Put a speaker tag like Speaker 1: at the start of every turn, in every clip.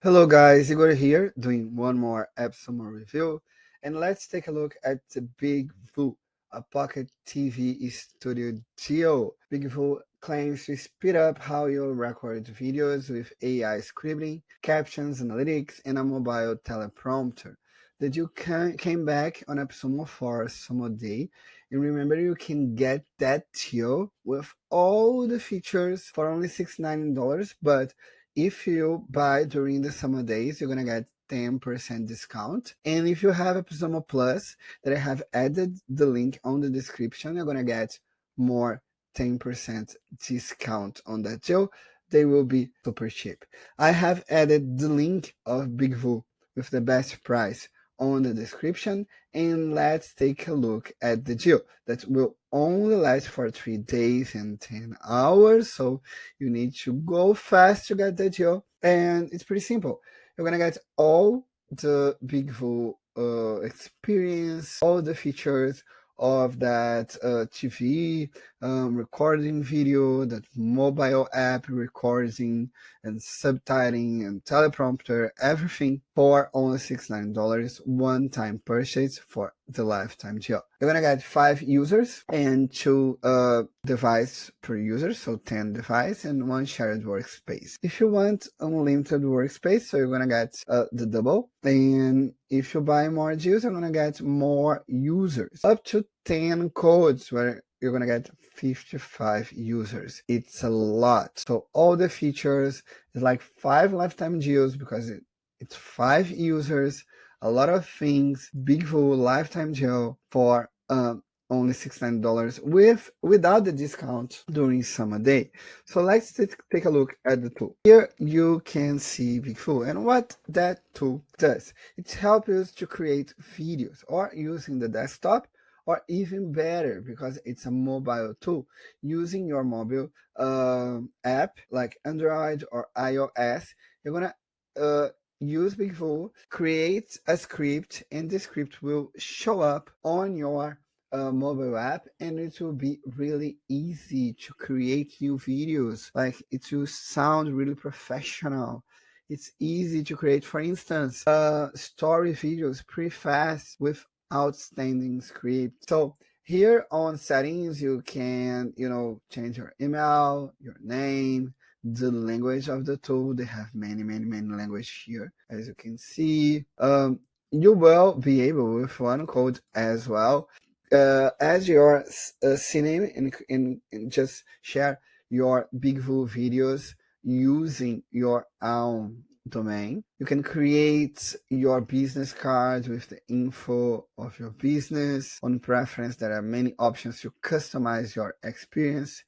Speaker 1: Hello guys, Igor here doing one more AppSumo review, and let's take a look at the BIGVU, a pocket TV studio deal. BIGVU claims to speed up how you record videos with AI scripting, captions, analytics, and a mobile teleprompter. The deal came back on AppSumo for Sumo Day, and remember you can get that deal with all the features for only $69, but if you buy during the summer days, you're gonna get 10% discount. And if you have a AppSumo Plus that I have added the link on the description, you're gonna get more 10% discount on that deal. They will be super cheap. I have added the link of BIGVU with the best price on the description, and let's take a look at the deal that will only last for 3 days and 10 hours. So you need to go fast to get the deal, and it's pretty simple. You're gonna get all the BIGVU experience, all the features of that TV recording video, that mobile app recording and subtitling and teleprompter, everything for only $69, one-time purchase for the lifetime deal. You're gonna get 5 users and 2 device per user, so 10 device and 1 shared workspace. If you want unlimited workspace, so you're gonna get the double, and if you buy more deals, you're gonna get more users, up to 10 codes, where you're gonna get 55 users. It's a lot. So all the features is like 5 lifetime deals because it's 5 users, a lot of things. BIGVU lifetime deal for only $69 without the discount during summer day. So let's take a look at the tool. Here you can see BIGVU and what that tool does. It helps you to create videos or using the desktop, or even better, because it's a mobile tool, using your mobile app like Android or iOS. You're gonna use BIGVU, create a script, and the script will show up on your mobile app, and it will be really easy to create new videos. Like, it will sound really professional. It's easy to create, for instance, story videos pretty fast with outstanding script. So here on settings, you can, change your email, your name, the language of the tool. They have many language here, as you can see. You will be able, with one code as well, add your CNAME and just share your BIGVU videos using your own domain. You can create your business card with the info of your business. On preference, there are many options to customize your experience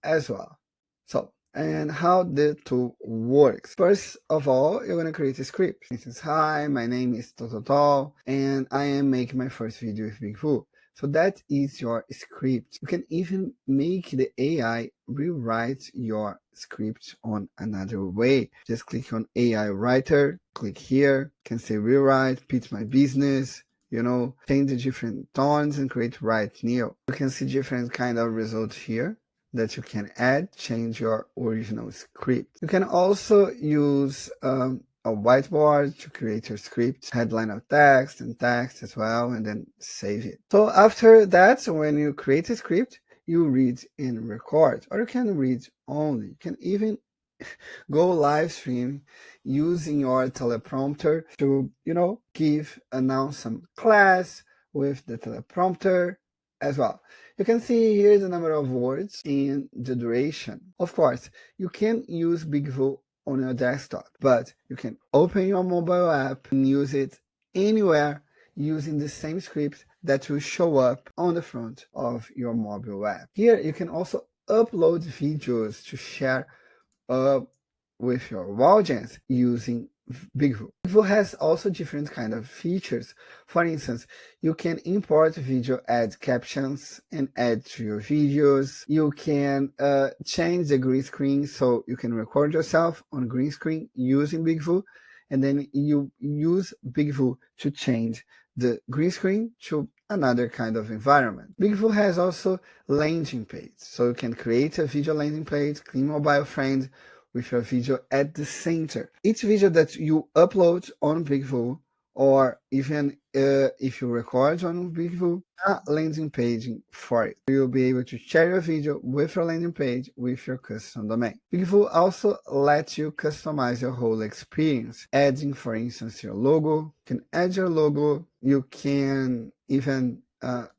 Speaker 1: as well. So, and how the tool works. First of all, you're going to create a script. For instance, hi, my name is Tototo, and I am making my first video with BIGVU. So that is your script. You can even make the AI rewrite your script on another way. Just click on AI Writer, click here, can say rewrite, pitch my business, change the different tones and create right new. You can see different kind of results here that you can add, change your original script. You can also use a whiteboard to create your script, headline of text and text as well, and then save it. So after that, when you create a script, you read and record, or you can read only. You can even go live stream using your teleprompter to, announce some class with the teleprompter as well. You can see here the number of words and the duration. Of course, you can use BIGVU on your desktop, but you can open your mobile app and use it anywhere using the same script that will show up on the front of your mobile app. Here you can also upload videos to share with your audience using BIGVU. BIGVU has also different kind of features. For instance, you can import video, add captions, and add to your videos. You can change the green screen, so you can record yourself on green screen using BIGVU, and then you use BIGVU to change the green screen to another kind of environment. BIGVU has also landing page, so you can create a video landing page, clean, mobile friendly, with your video at the center. Each video that you upload on BIGVU, or even if you record on BIGVU, a landing page for it. You'll be able to share your video with your landing page with your custom domain. BIGVU also lets you customize your whole experience, adding, for instance, your logo. You can add your logo. You can even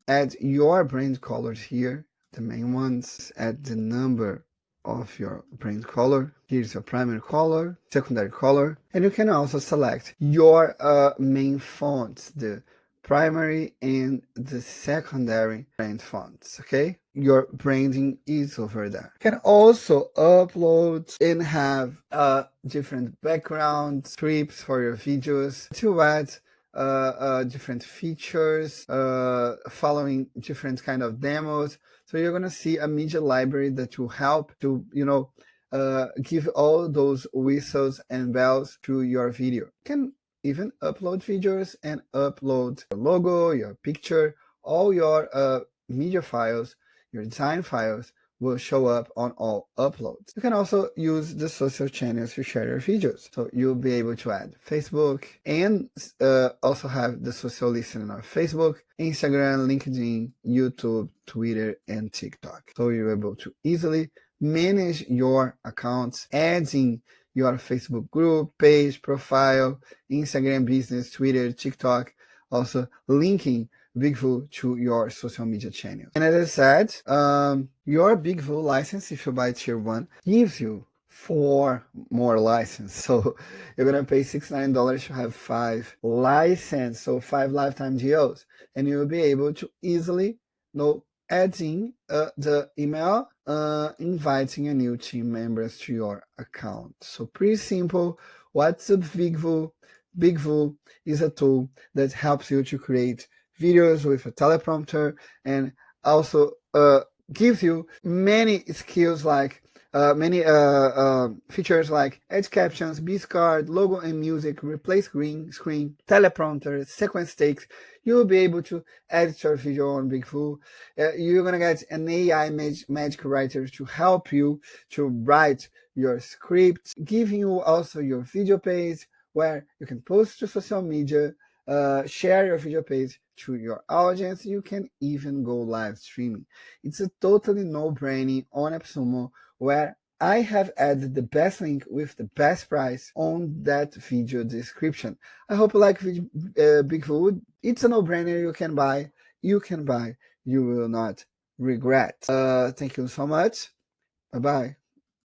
Speaker 1: add your brand colors here, the main ones. Add the number of your brand color. Here's your primary color, secondary color, and you can also select your main fonts, the primary and the secondary brand fonts. Okay, your branding is over there. You can also upload and have different background scripts for your videos to add different features, following different kind of demos. So you're gonna see a media library that will help to, give all those whistles and bells to your video. You can even upload videos and upload your logo, your picture, all your media files, your design files will show up on all uploads. You can also use the social channels to share your videos. So you'll be able to add Facebook and also have the social listening of Facebook, Instagram, LinkedIn, YouTube, Twitter, and TikTok. So you're able to easily manage your accounts, adding your Facebook group, page, profile, Instagram business, Twitter, TikTok, also linking BIGVU to your social media channels. And as I said, your BIGVU license, if you buy tier 1, gives you 4 more license. So you're gonna pay $69 to have 5 license, so 5 lifetime deals, and you'll be able to easily adding the email, inviting your new team members to your account. So pretty simple. What's up, BIGVU? BIGVU is a tool that helps you to create videos with a teleprompter, and also gives you many skills like many features like add captions, card, logo and music, replace green screen, teleprompter, sequence takes. You will be able to edit your video on BIGVU. You're gonna get an AI magic writer to help you to write your script, giving you also your video page where you can post to social media, share your video page to your audience. You can even go live streaming. It's a totally no-brainer on AppSumo, where I have added the best link with the best price on that video description. I hope you like BIGVU. It's a no-brainer. You can buy. You will not regret. Thank you so much. Bye-bye.